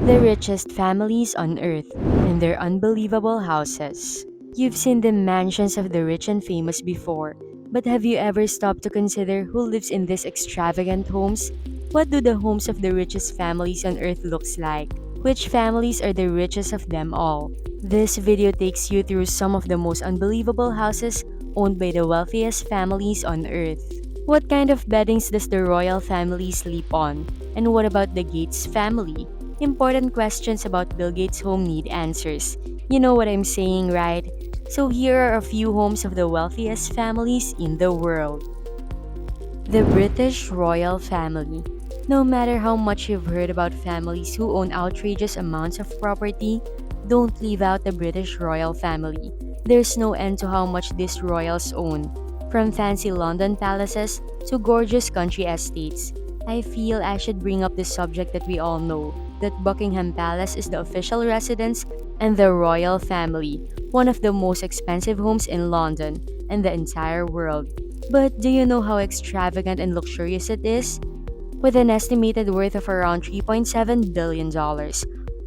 The richest families on earth and their unbelievable houses. You've seen the mansions of the rich and famous before, but have you ever stopped to consider who lives in these extravagant homes? What do the homes of the richest families on earth looks like? Which families are the richest of them all? This video takes you through some of the most unbelievable houses owned by the wealthiest families on earth. What kind of beddings does the royal family sleep on? And what about the Gates family? Important questions about Bill Gates' home need answers. You know what I'm saying, right? So here are a few homes of the wealthiest families in the world. The British royal family. No matter how much you've heard about families who own outrageous amounts of property, don't leave out the British royal family. There's no end to how much these royals own. From fancy London palaces to gorgeous country estates. I feel I should bring up the subject that we all know, that Buckingham Palace is the official residence and the royal family, one of the most expensive homes in London and the entire world. But do you know how extravagant and luxurious it is? With an estimated worth of around $3.7 billion, dollars,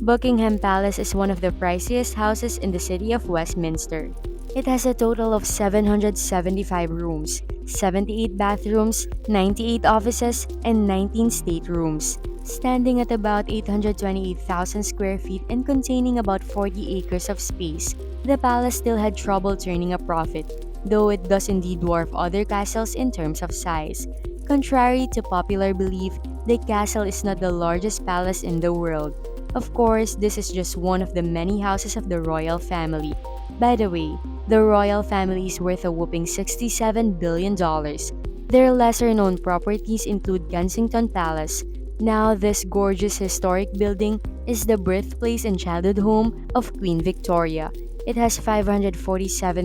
Buckingham Palace is one of the priciest houses in the city of Westminster. It has a total of 775 rooms, 78 bathrooms, 98 offices, and 19 staterooms, standing at about 828,000 square feet and containing about 40 acres of space. The palace still had trouble turning a profit, though it does indeed dwarf other castles in terms of size. Contrary to popular belief, the castle is not the largest palace in the world. Of course, this is just one of the many houses of the royal family. By the way, the royal family is worth a whopping $67 billion. dollars. Their lesser known properties include Kensington Palace. Now, this gorgeous historic building is the birthplace and childhood home of Queen Victoria. It has 547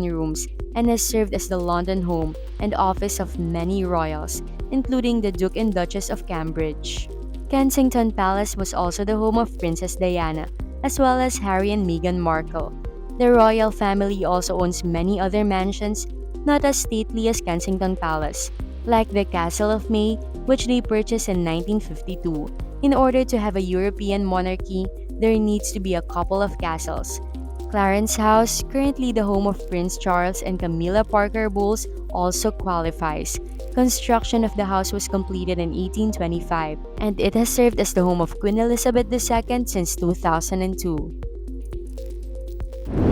rooms and has served as the London home and office of many royals, including the Duke and Duchess of Cambridge. Kensington Palace was also the home of Princess Diana, as well as Harry and Meghan Markle. The royal family also owns many other mansions, not as stately as Kensington Palace, like the Castle of May, which they purchased in 1952. In order to have a European monarchy, there needs to be a couple of castles. Clarence House, currently the home of Prince Charles and Camilla Parker Bowles, also qualifies. Construction of the house was completed in 1825, and it has served as the home of Queen Elizabeth II since 2002.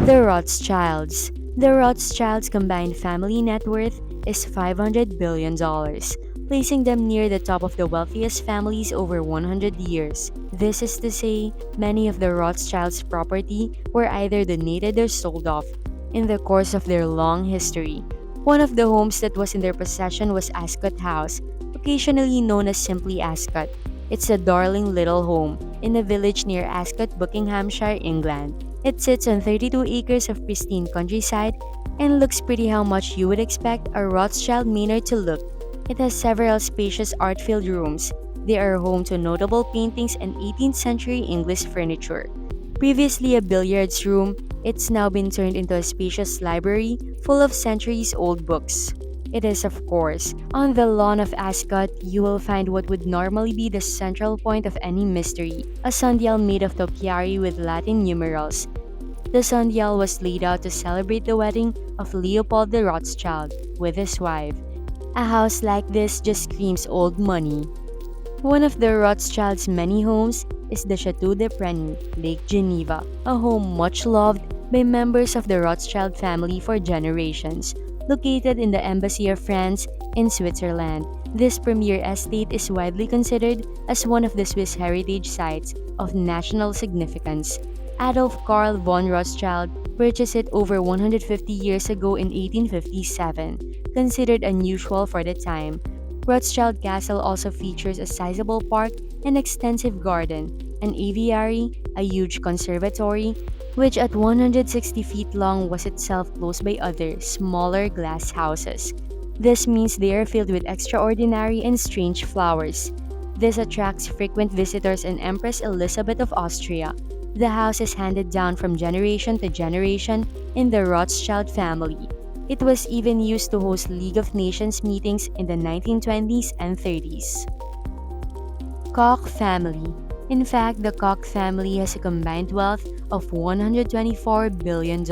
The Rothschilds. The Rothschilds' combined family net worth is $500 billion, dollars, placing them near the top of the wealthiest families over 100 years. This is to say, many of the Rothschilds' property were either donated or sold off in the course of their long history. One of the homes that was in their possession was Ascot House, occasionally known as simply Ascot. It's a darling little home in a village near Ascot, Buckinghamshire, England. It sits on 32 acres of pristine countryside and looks pretty how much you would expect a Rothschild manor to look. It has several spacious art-filled rooms. They are home to notable paintings and 18th century English furniture. Previously a billiards room, it's now been turned into a spacious library full of centuries-old books. It is, of course, on the lawn of Ascot, you will find what would normally be the central point of any mystery, a sundial made of topiary with Latin numerals. The sundial was laid out to celebrate the wedding of Leopold the Rothschild with his wife. A house like this just screams old money. One of the Rothschilds' many homes is the Chateau de Preny, Lake Geneva, a home much loved by members of the Rothschild family for generations. Located in the Embassy of France in Switzerland, this premier estate is widely considered as one of the Swiss heritage sites of national significance. Adolf Karl von Rothschild purchased it over 150 years ago in 1857, considered unusual for the time. Rothschild Castle also features a sizable park and extensive garden, an aviary, a huge conservatory, which at 160 feet long was itself closed by other, smaller glass houses. This means they are filled with extraordinary and strange flowers. This attracts frequent visitors and Empress Elizabeth of Austria. The house is handed down from generation to generation in the Rothschild family. It was even used to host League of Nations meetings in the 1920s and 30s. Koch family. In fact, the Koch family has a combined wealth of $124 billion.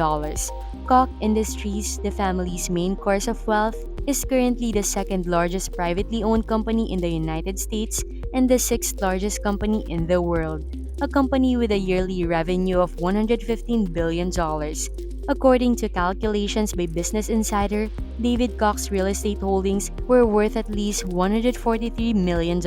Koch Industries, the family's main source of wealth, is currently the second largest privately owned company in the United States and the sixth largest company in the world, a company with a yearly revenue of $115 billion. According to calculations by Business Insider, David Koch's real estate holdings were worth at least $143 million.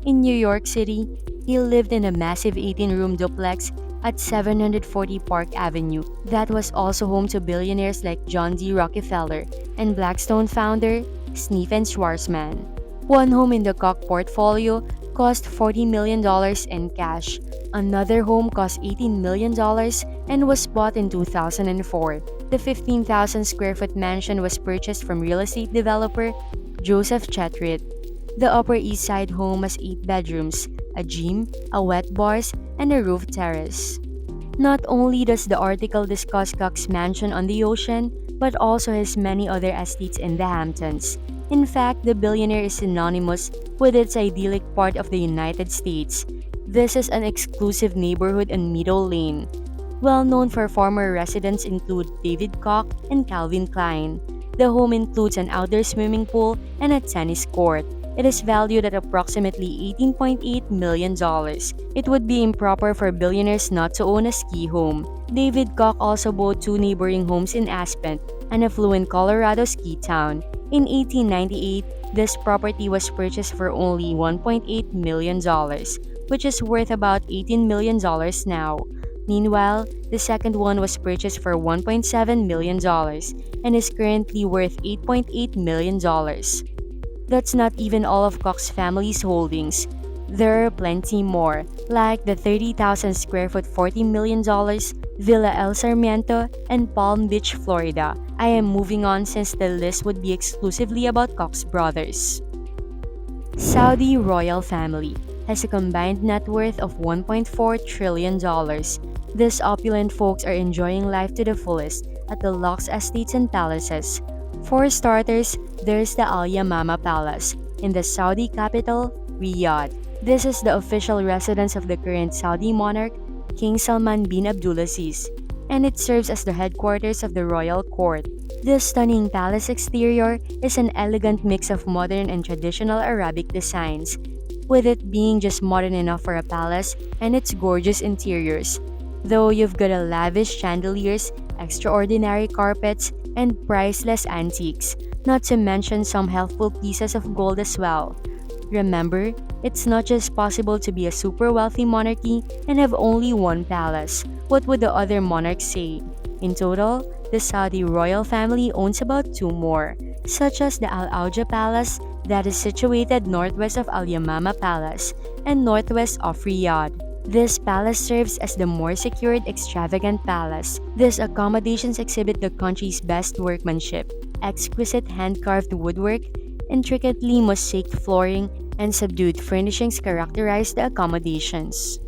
In New York City, he lived in a massive 18-room duplex at 740 Park Avenue that was also home to billionaires like John D. Rockefeller and Blackstone founder Stephen Schwarzman. One home in the Koch portfolio cost $40 million in cash. Another home cost $18 million and was bought in 2004. The 15,000 square foot mansion was purchased from real estate developer Joseph Chetrit. The Upper East Side home has 8 bedrooms, a gym, a wet bars, and a roof terrace. Not only does the article discuss Cox's mansion on the ocean, but also his many other estates in the Hamptons. In fact, the billionaire is synonymous with its idyllic part of the United States. This is an exclusive neighborhood on Meadow Lane. Well known for former residents include David Koch and Calvin Klein. The home includes an outdoor swimming pool and a tennis court. It is valued at approximately $18.8 million. It would be improper for billionaires not to own a ski home. David Koch also bought 2 neighboring homes in Aspen, an affluent Colorado ski town. In 1898, this property was purchased for only $1.8 million, which is worth about $18 million now. Meanwhile, the second one was purchased for $1.7 million and is currently worth $8.8 million. That's not even all of Koch's family's holdings. There are plenty more, like the 30,000 square foot $40 million Villa El Sarmiento and Palm Beach, Florida. I am moving on since the list would be exclusively about Koch's brothers. Saudi royal family has a combined net worth of $1.4 trillion. These opulent folks are enjoying life to the fullest at the Lux estates and palaces. For starters, there's the Al Yamama Palace in the Saudi capital, Riyadh. This is the official residence of the current Saudi monarch, King Salman bin Abdulaziz, and it serves as the headquarters of the royal court. This stunning palace exterior is an elegant mix of modern and traditional Arabic designs, with it being just modern enough for a palace and its gorgeous interiors. Though you've got a lavish chandeliers, extraordinary carpets, and priceless antiques, not to mention some helpful pieces of gold as well. Remember, it's not just possible to be a super wealthy monarchy and have only one palace. What would the other monarchs say? In total, the Saudi royal family owns about 2 more, such as the Al Auja Palace that is situated northwest of Al Yamama Palace and northwest of Riyadh. This palace serves as the more secured, extravagant palace. These accommodations exhibit the country's best workmanship, exquisite hand-carved woodwork, intricately mosaiced flooring, and subdued furnishings characterize the accommodations.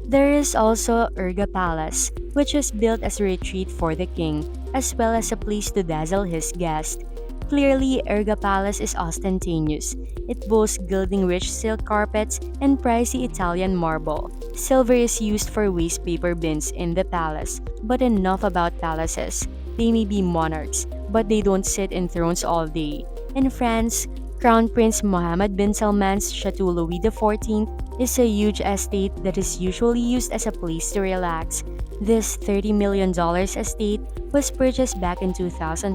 There is also Urga Palace, which was built as a retreat for the king, as well as a place to dazzle his guests. Clearly, Urga Palace is ostentatious. It boasts gilding-rich silk carpets and pricey Italian marble. Silver is used for waste paper bins in the palace. But enough about palaces. They may be monarchs, but they don't sit in thrones all day. In France, Crown Prince Mohammed bin Salman's Chateau Louis XIV is a huge estate that is usually used as a place to relax. This $30 million estate was purchased back in 2014.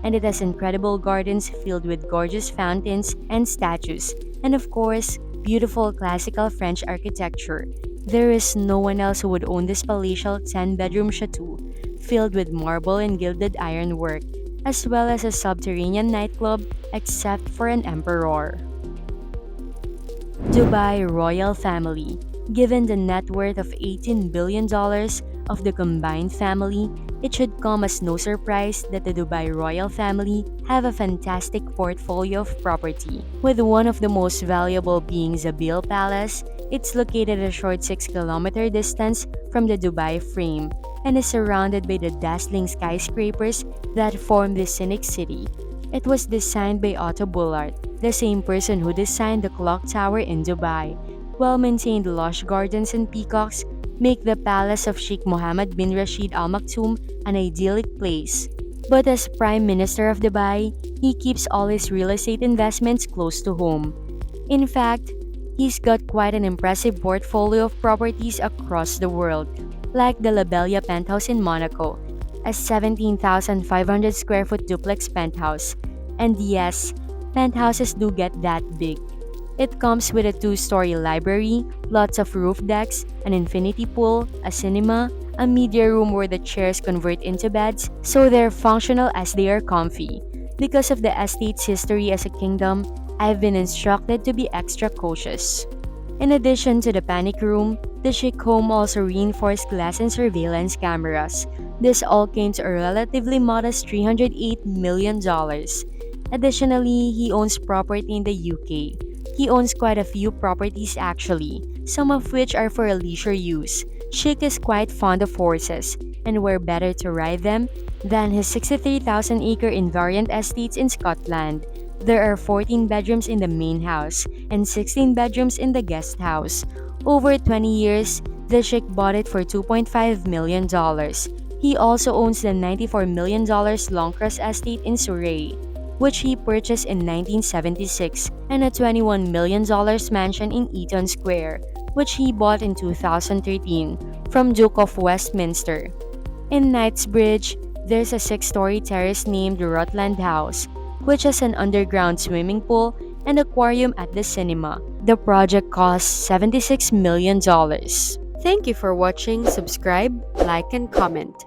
And it has incredible gardens filled with gorgeous fountains and statues, and of course, beautiful classical French architecture. There is no one else who would own this palatial 10-bedroom chateau, filled with marble and gilded ironwork, as well as a subterranean nightclub except for an emperor. Dubai royal family. Given the net worth of $18 billion of the combined family, it should come as no surprise that the Dubai royal family have a fantastic portfolio of property. With one of the most valuable being Zabil Palace, it's located a short 6-kilometer distance from the Dubai frame and is surrounded by the dazzling skyscrapers that form the scenic city. It was designed by Otto Bullard, the same person who designed the clock tower in Dubai. Well-maintained lush gardens and peacocks make the palace of Sheikh Mohammed bin Rashid Al Maktoum an idyllic place. But as Prime Minister of Dubai, he keeps all his real estate investments close to home. In fact, he's got quite an impressive portfolio of properties across the world, like the La Bella penthouse in Monaco, a 17,500 square foot duplex penthouse. And yes, penthouses do get that big. It comes with a two-story library, lots of roof decks, an infinity pool, a cinema, a media room where the chairs convert into beds so they're functional as they are comfy. Because of the estate's history as a kingdom, I've been instructed to be extra cautious. In addition to the panic room, the chic home also reinforced glass and surveillance cameras. This all came to a relatively modest $308 million. Additionally, he owns property in the UK. He owns quite a few properties actually, some of which are for leisure use. Chic is quite fond of horses, and where better to ride them than his 63,000-acre invariant estates in Scotland. There are 14 bedrooms in the main house and 16 bedrooms in the guest house. Over 20 years, the Sheikh bought it for $2.5 million. He also owns the $94 million Longcross estate in Surrey, which he purchased in 1976, and a $21 million mansion in Eaton Square, which he bought in 2013 from Duke of Westminster. In Knightsbridge, there's a six-story terrace named the Rutland House, which has an underground swimming pool and aquarium at the cinema. The project cost $76 million. Thank you for watching. Subscribe, like, and comment.